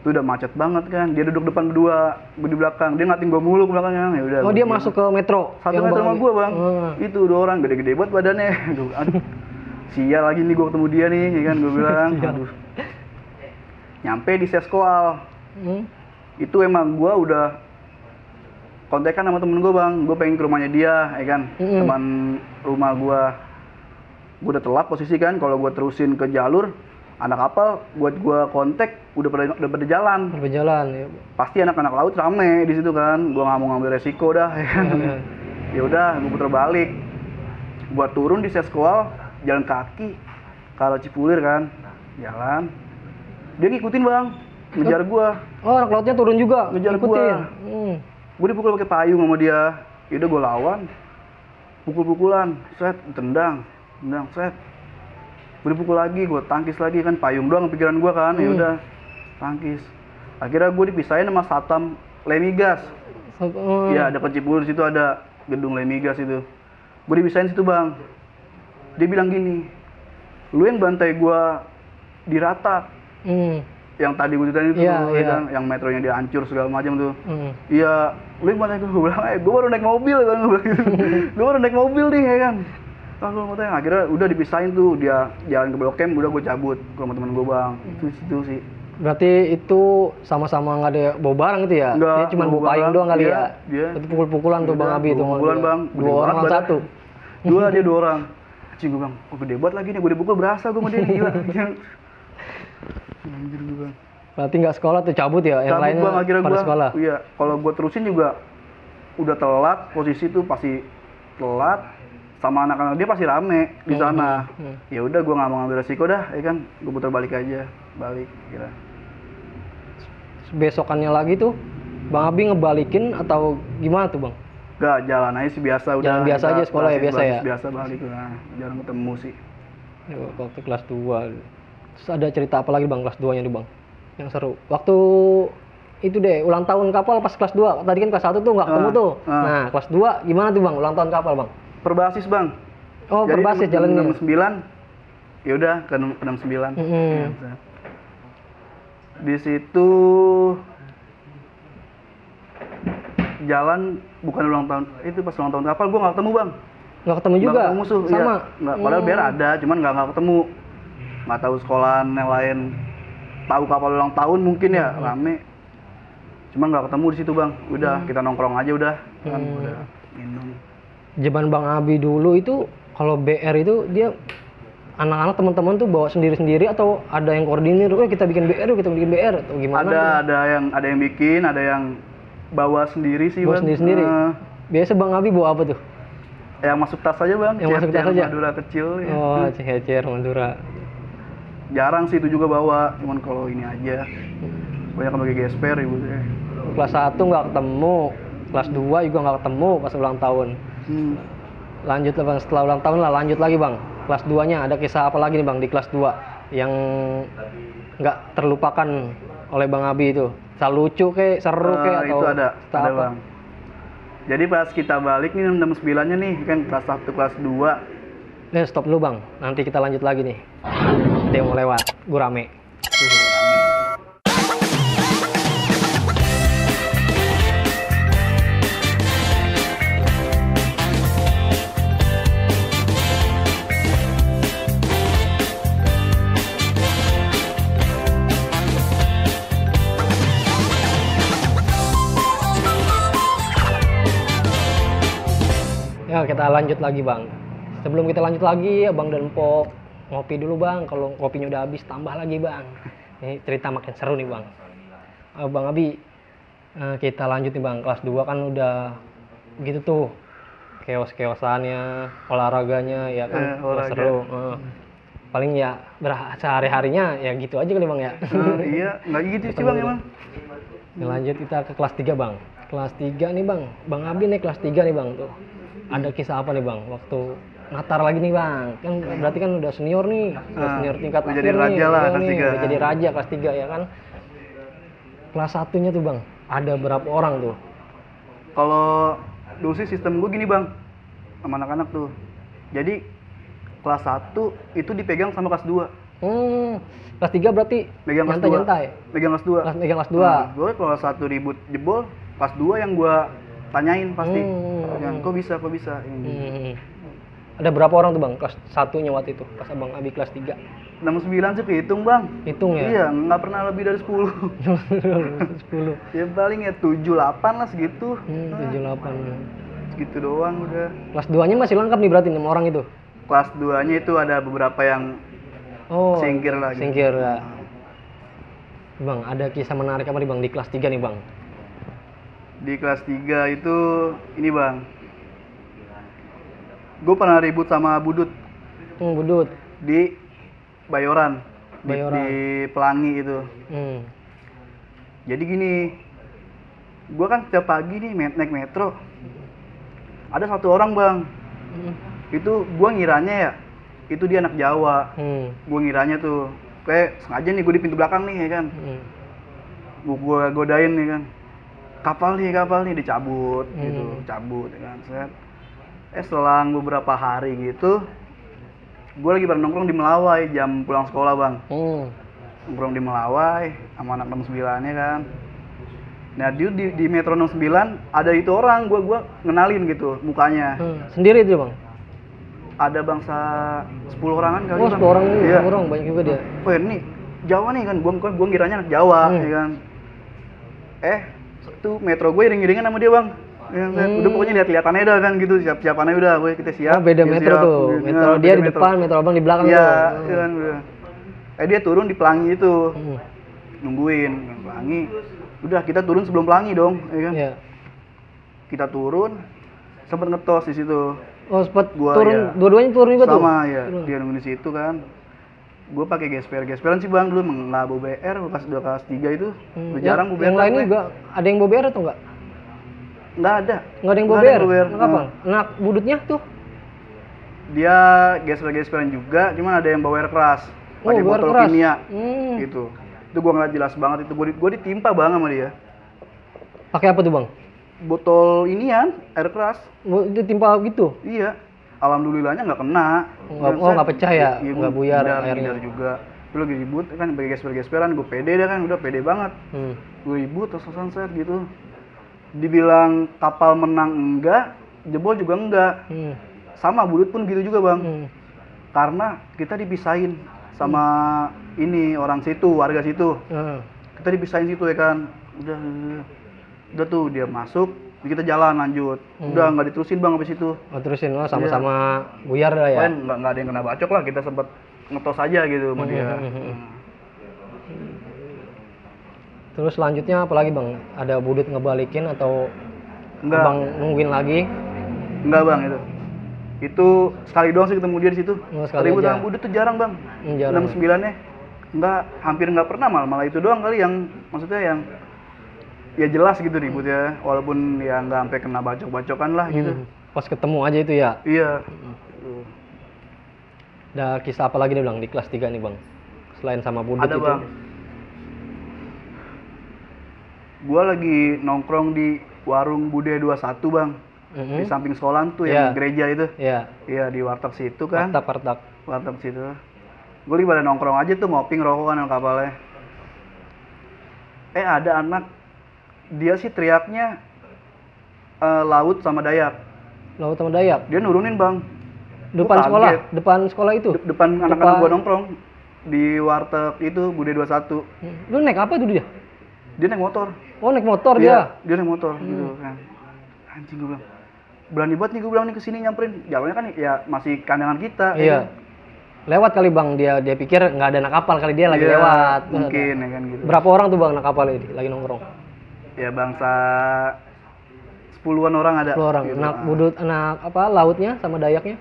Itu udah macet banget kan. Dia duduk depan berdua, gue di belakang. Dia ngatin gue mulu ke belakangnya. Ya udah. Oh, dia masuk ke metro. Satu yang meter sama Bang gue bang. Oh. Itu 2 orang gede-gede buat badannya. Aduh, sial lagi nih gue ketemu dia nih, ya kan gue bilang. Aduh. Nyampe di Seskoal. Itu emang gue udah kontekan sama temen gue bang. Gue pengen ke rumahnya dia, ya kan. Teman rumah gue. Gue udah telat posisi kan. Kalau gue terusin ke jalur anak kapal, buat gue kontak udah pada jalan. Berjalan ya. Pasti anak-anak laut rame di situ kan. Gue nggak mau ngambil resiko dah, ya kan. Ya udah, gue putar balik. Gue turun di Seskoal, jalan kaki ke arah Cipulir kan, jalan. Dia ngikutin bang, ngejar gue. Oh, anak lautnya turun juga, Ngejar ngikutin. Gue dipukul pakai payung sama dia. Yaudah gue lawan, pukul-pukulan, set, tendang, set. Gue dipukul lagi, gue tangkis lagi kan, payung doang pikiran gue kan. Ya udah, tangkis. Akhirnya gue dipisahin sama Satam Lemigas. Iya, dekat Cipulir situ ada gedung Lemigas itu. Gue dipisahin situ bang. Dia bilang gini, lu yang bantai gue di Rata. Yang tadi gue ceritain itu, kan, yang metronya dia hancur segala macam tuh. Iya, lu yang bantai gue bilang, gue baru naik mobil kan, gue bilang gitu. Gue baru naik mobil nih, ya kan. Langsung mau tanya, akhirnya udah dipisahin tuh, dia jalan ke Blok M, udah gue cabut ke rumah temen gue bang. Itu sih. Berarti itu sama-sama nggak ada bawa barang itu ya? Nggak, dia cuma bawa payung doang kali ya? Dia. Itu pukul-pukulan tuh Bang Abi itu. Pukul-pukulan bang. 2 orang lawan 1. Dia 2 orang. Cing gue bilang, oh gede banget lagi nih, gue dipukul berasa gue sama dia nih, gila. Anjir gue bang. Berarti nggak sekolah tuh cabut ya? Yang lainnya bang, akhirnya pada gua, sekolah? Iya, kalau gue terusin juga udah telat, posisi tuh pasti telat, sama anak-anak dia pasti rame di sana. Ya udah, gue nggak mau ngambil resiko dah, ya kan, gue putar balik aja, balik, kira. Besokannya lagi tuh, Bang Abi ngebalikin atau gimana tuh Bang? Gak, jalan aja sih biasa udah. Jalan biasa aja sekolah ya, biasa ya? Biasa balik, nah, jarang ketemu sih. Waktu kelas 2. Terus ada cerita apa lagi Bang kelas 2-nya nih Bang? Yang seru. Waktu itu deh, ulang tahun kapal pas kelas 2. Tadi kan kelas 1 tuh nggak ketemu tuh. Nah, kelas 2 gimana tuh Bang ulang tahun kapal Bang? Perbasis bang. Oh, jadi berbasis jalannya. 69, ya udah ke 69. Ya, di situ jalan bukan ulang tahun, itu pas ulang tahun kapal gue nggak ketemu bang. Nggak ketemu juga? Nggak ketemu musuh, sama? Iya. Nggak, padahal biar ada, cuman nggak ketemu. Nggak tahu sekolahan yang lain tahu kapal ulang tahun mungkin ya, rame. Cuman nggak ketemu di situ bang. Udah kita nongkrong aja udah, kan udah minum. Zaman Bang Abi dulu itu kalau BR itu dia anak-anak teman-teman tuh bawa sendiri-sendiri atau ada yang koordinir, kita bikin BR, kita bikin BR atau gimana? Ada yang bikin, ada yang bawa sendiri sih bawa bang. Sendiri-sendiri. Biasa Bang Abi bawa apa tuh? Yang masuk tas aja bang. Yang masuk tas aja. Madura kecil. Oh, cecer Madura. Jarang sih itu juga bawa, cuman kalau ini aja. Banyak yang pakai gesper ibu saya. Kelas 1 nggak ketemu, kelas 2 juga nggak ketemu pas ulang tahun. Lanjut lah Bang, setelah ulang tahun lah lanjut lagi Bang. Kelas 2-nya ada kisah apa lagi nih Bang di kelas 2 yang nggak terlupakan oleh Bang Abi itu? Misal lucu kek, seru kek atau itu ada apa? Bang. Jadi pas kita balik nih 69-nya nih kan kelas 1 kelas 2. Stop dulu Bang, nanti kita lanjut lagi nih. Ada yang mau lewat, gue rame. Ya kita lanjut lagi Bang. Sebelum kita lanjut lagi, Abang dan Pok ngopi dulu Bang. Kalau kopinya udah habis, tambah lagi Bang. Ini cerita makin seru nih Bang. Bang Abi, kita lanjut nih Bang. Kelas 2 kan udah gitu tuh. Keos-keosannya, olahraganya ya kan olahraga. seru. Paling ya sehari-harinya ya gitu aja kali Bang ya. Iya, nggak gitu sih Bang emang. Lanjut kita ke kelas 3 Bang. Kelas 3 nih Bang. Bang Abi nih kelas 3 nih Bang tuh. Ada kisah apa nih Bang waktu Natar lagi nih Bang? Kan berarti kan udah senior nih, udah senior tingkat akhir jadi raja nih, lah kelas 3. Udah jadi raja kelas 3 ya kan. Kelas 1-nya tuh Bang, ada berapa orang tuh? Kalau dulu sih sistem gue gini Bang, sama anak-anak tuh. Jadi kelas 1 itu dipegang sama kelas 2. Kelas 3 berarti Megang kelas nyantai-nyantai. Megang kelas 2. Megang kelas 2. Gue kelas 1 ribut jebol, kelas 2 yang gue tanyain pasti. Kok bisa? Ada berapa orang tuh bang kelas 1 nyewat itu pas abang Abi kelas 3? 69 sih kehitung bang. Hitung ya? Iya, nggak pernah lebih dari 10. 10. Ya paling ya 7-8 lah segitu. 7-8. Segitu doang udah. Kelas 2 nya masih lengkap nih berarti 6 orang itu? Kelas 2 nya itu ada beberapa yang singkir lah gitu. Singkir ya. Bang, ada kisah menarik apa nih bang di kelas 3 nih bang? Di kelas 3 itu ini bang, gue pernah ribut sama Budut Budut di Bayoran. Di Pelangi itu. Jadi gini, gue kan setiap pagi nih naik metro, ada satu orang bang, itu gue ngiranya ya itu dia anak Jawa. Gue ngiranya tuh kayak sengaja nih gue di pintu belakang nih ya kan. Gue godain nih kan, kapal nih dicabut gitu, cabut ya kan. Selang beberapa hari gitu, gue lagi pada nongkrong di Melawai jam pulang sekolah bang. Nongkrong di Melawai sama anak 69 nya kan. Nah di Metro 69 ada itu orang, gue ngenalin gitu mukanya. Sendiri itu bang? Ada bangsa 10 orangan kali. 10 orang ini, iya. 10 orang banyak juga dia. Ini Jawa nih kan, gue ngiranya anak Jawa ya kan. Tuh Metro gue iring-iringan sama dia bang. Udah pokoknya lihat-lihatannya dah kan gitu, siap-siapannya udah, kita siap. Beda metro siap. tuh, metro dia di depan, metro abang di belakang tuh. Iya kan udah. Dia turun di Pelangi itu, nungguin Pelangi. Udah kita turun sebelum Pelangi dong, ya kan? Iya. Kita turun, sempet ngetos di situ. Oh sempet turun, dua-duanya turun juga tuh? Sama ya, dia nunggu di situ kan. Gue pakai gesperan sih bang, dulu nggak bawa BR, kelas 2 kelas 3 itu. Jarang bawa BR. Yang lainnya juga ada yang bawa BR atau enggak? Nggak ada. Nggak ada yang bawa BR? Kenapa? Anak Budutnya tuh? Dia gesperan juga, cuman ada yang bawa air keras. Pakai botol keras. kimia. Gitu. Itu gue ngeliat jelas banget itu, gue ditimpa bang sama dia. Pakai apa tuh bang? Botol inian, air keras. Itu timpa gitu? Iya. Alhamdulillahnya nggak kena. Nggak pecah ya? Nggak buyar airnya? Ngindar juga. Itu lagi ribut kan, pakai gesperan, gue pede dah kan, udah pede banget. Gue ribut, terus sunset gitu. Dibilang kapal menang enggak, jebol juga enggak. Sama Budut pun gitu juga bang. Karena kita dipisahin sama ini orang situ, warga situ. Kita dipisahin situ ya kan. Udah tuh dia masuk, kita jalan lanjut. Udah nggak diterusin bang habis itu. Terusin sama-sama buyar lah ya. Nggak ada yang kena bacok lah, kita sempet ngetos aja gitu sama dia. Terus selanjutnya apa lagi bang? Ada Budut ngebalikin atau enggak? Abang nungguin lagi? Enggak bang itu sekali doang sih ketemu dia di situ. Sekali aja. Sama Budut tuh jarang bang. Jarang. 69-nya enggak, hampir nggak pernah, malah itu doang kali yang maksudnya yang ya jelas gitu ribut ya, walaupun ya nggak sampai kena bacok-bacokan lah gitu. Pas ketemu aja itu ya? Iya. Ada kisah apa lagi nih bang di kelas 3 nih bang? Selain sama Budut ada itu? Bang. Gua lagi nongkrong di warung Bude 21 bang. Di samping sekolah tuh yang gereja itu. Iya di warteg situ kan. Warteg situ. Gue lagi pada nongkrong aja tuh, ngopi ngerokok kan sama kapalnya. Ada anak, dia sih teriaknya Laut sama Dayak. Laut sama Dayak? Dia nurunin bang. Depan sekolah? Depan sekolah itu? Depan anak-anak gua nongkrong di warteg itu Bude 21. Lu naik apa tuh dia? Dia naik motor. Oh naik motor dia naik motor gitu kan. Anjing gue bilang, berani banget nih gue bilang nih kesini nyamperin. Jalannya kan ya masih kandangan kita. Iya. Lewat kali bang, dia pikir nggak ada anak kapal kali, dia lagi lewat. Mungkin ya kan gitu. Berapa orang tuh bang anak kapal ini lagi nongkrong? Ya bangsa 10-an orang ada. 10 orang. Gitu. Anak Budut, anak apa lautnya sama Dayaknya?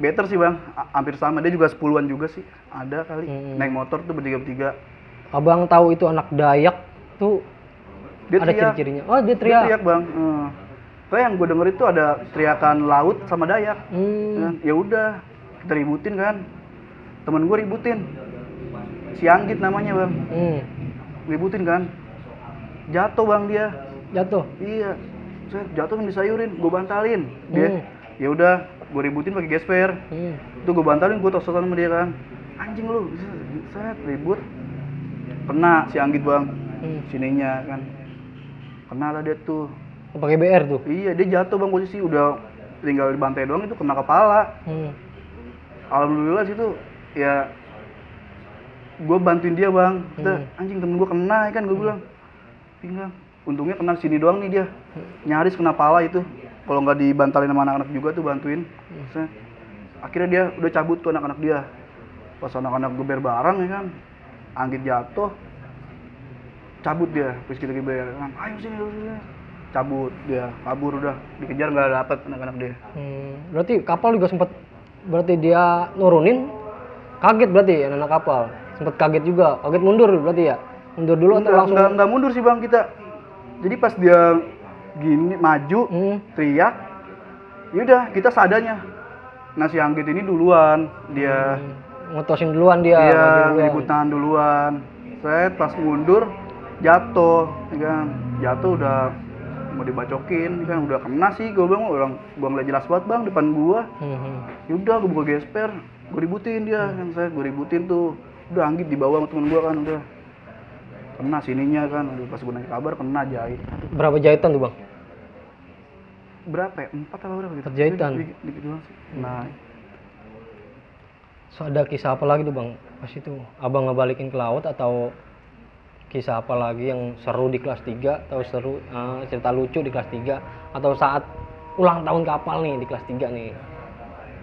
Better sih bang, hampir sama. Dia juga 10-an juga sih. Ada kali. Naik motor tuh bertiga-bertiga. Abang tahu itu anak Dayak tuh dia ada ciri-cirinya? Oh dia teriak? Dia teriak bang. Kayak yang gue denger itu ada teriakan Laut sama Dayak. Ya udah, kita ributin kan. Temen gue ributin. Si Anggit namanya bang. Ributin kan. Jatuh bang dia. Jatuh? Iya. Jatuh kan disayurin, gue bantalin. Dia, ya udah, gue ributin pakai gesper. Itu gue bantalin, gue tos-tosan sama dia kan. anjing lu, set ribut, kena si Anggit bang, sininya kan, kena lah dia tuh. Pakai BR tuh. Iya, dia jatuh bang, posisi udah tinggal di bantai doang itu kena kepala. Alhamdulillah situ ya gue bantuin dia bang. Anjing temen gue kena kan, gue bilang tinggal untungnya kena sini doang nih dia, nyaris kena pala itu. Kalau nggak dibantalin sama anak-anak juga tuh bantuin. Akhirnya dia udah cabut tuh anak-anak dia. Pas anak-anak geber bareng ya kan, Anggit jatuh, cabut dia, terus kita geber kan, ayo sini, cabut dia, kabur udah, dikejar nggak dapet anak-anak dia. Berarti kapal juga sempat, berarti dia nurunin, kaget berarti anak kapal, sempat kaget juga, kaget mundur berarti ya, mundur dulu atau langsung? Nggak mundur sih bang kita, jadi pas dia gini maju, teriak, yaudah kita seadanya. Nah si Anggit ini duluan, dia ngotosin duluan dia. Iya, ribut tangan duluan. Set pas mundur jatuh, ya kan. Jatuh udah mau dibacokin, kan udah kena sih. Gue bilang gua ngeliat jelas banget bang depan gua. Yaudah gue buka gesper, gue ributin dia kan, saya gue ributin tuh. Udah Anggit dibawa sama temen gua kan udah. Kena sininya kan, udah pas gue nanya kabar kena jahit. Berapa jahitan tuh bang? Berapa ya? 4 atau berapa gitu? 4 jahitan. Dikit doang sih. Nah. So ada kisah apa lagi tuh bang pas itu? Abang ngebalikin ke laut atau kisah apa lagi yang seru di kelas 3 atau seru cerita lucu di kelas 3 atau saat ulang tahun kapal nih di kelas 3 nih?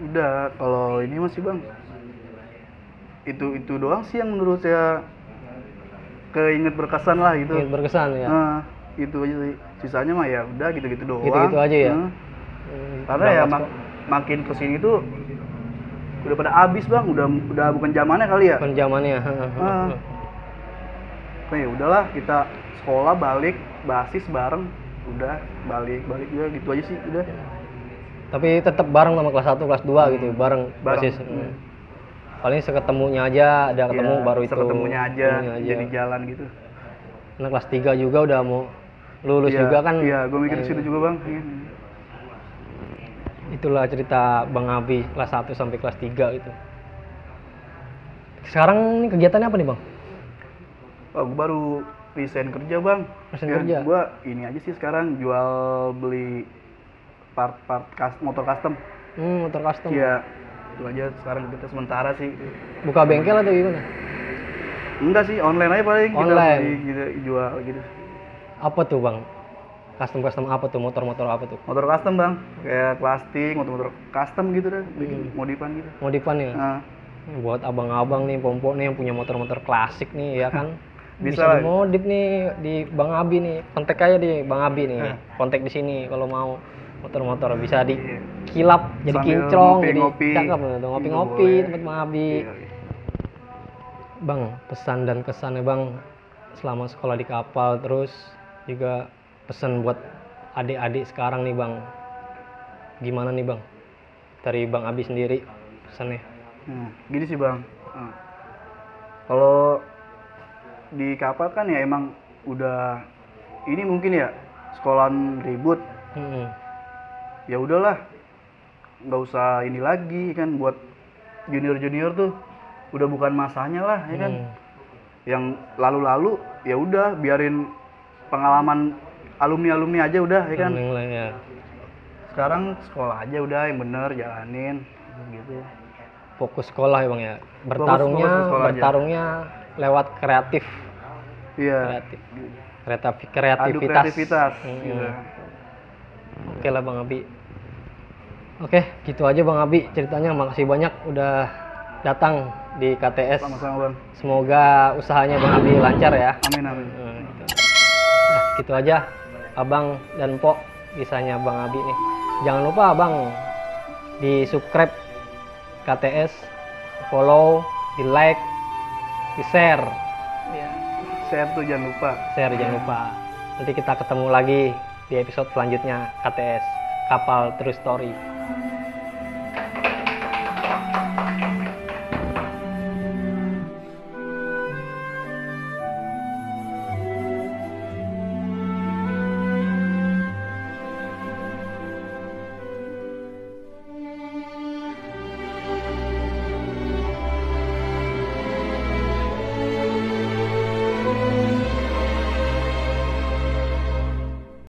Udah, kalau ini masih bang. Itu doang sih yang menurut saya keinget berkesan lah gitu. Keinget berkesan ya. Itu aja sih. Sisanya mah ya udah gitu-gitu doang. Gitu-gitu aja ya. Karena ya makin kesini tuh udah pada habis bang, udah bukan zamannya kali ya. Bukan zamannya. Ya udahlah kita sekolah balik basis bareng, udah balik juga gitu aja sih udah. Tapi tetap bareng sama kelas 1, kelas 2 gitu, bareng basis. Paling seketemunya aja, ada ketemu Ya, baru itu. Seketemunya aja, jadi jalan gitu. Nah kelas 3 juga udah mau lulus juga kan. Iya, gue mikir situ juga bang. Itulah cerita Bang Abi kelas 1 sampai kelas 3 itu. Sekarang ini kegiatannya apa nih bang? Oh, gue baru resign kerja bang. Resign kerja? Gue ini aja sih sekarang jual beli part motor custom. Motor custom. Iya, itu aja sekarang kita sementara sih. Buka bengkel atau gimana? Enggak sih, online aja paling kita beli gitu, jual gitu. Apa tuh bang? Custom apa tuh? Motor apa tuh? Motor custom bang, kayak plastik, motor custom gitu deh, bikin modifan gitu. Modifan ya? Buat abang-abang nih, pompo nih yang punya motor-motor klasik nih ya kan? Bisa dimodif nih di Bang Abi nih, kontak aja di Bang Abi nih, kontak di sini kalau mau motor-motor bisa dikilap jadi kinclong, jadi cakep tuh ngopi-ngopi tempat Bang Abi. Bang, pesan dan kesannya bang selama sekolah di kapal, terus juga pesan buat adik-adik sekarang nih bang, gimana nih bang dari Bang Abi sendiri pesannya? Gini sih bang, kalau di kapal kan ya emang udah ini mungkin ya sekolahan ribut, ya udahlah nggak usah ini lagi kan, buat junior tuh udah bukan masanya lah ya kan. Yang lalu ya udah biarin pengalaman alumni aja udah ya kan. Sekarang sekolah aja udah yang bener, jalanin gitu. Fokus sekolah ya bang ya, bertarungnya lewat kreatif. Iya. Kreativitas. Gitu. Oke lah Bang Abi. Oke, gitu aja Bang Abi ceritanya. Makasih banyak udah datang di KTS. Sama-sama Bang. Semoga usahanya Bang Abi lancar ya. Amin. Gitu. Nah, gitu aja Abang dan Pok kisahnya Bang Abi nih. Jangan lupa Abang di subscribe KTS, follow, di like, di share. Share tuh jangan lupa. Nanti kita ketemu lagi di episode selanjutnya KTS Kapal True Story.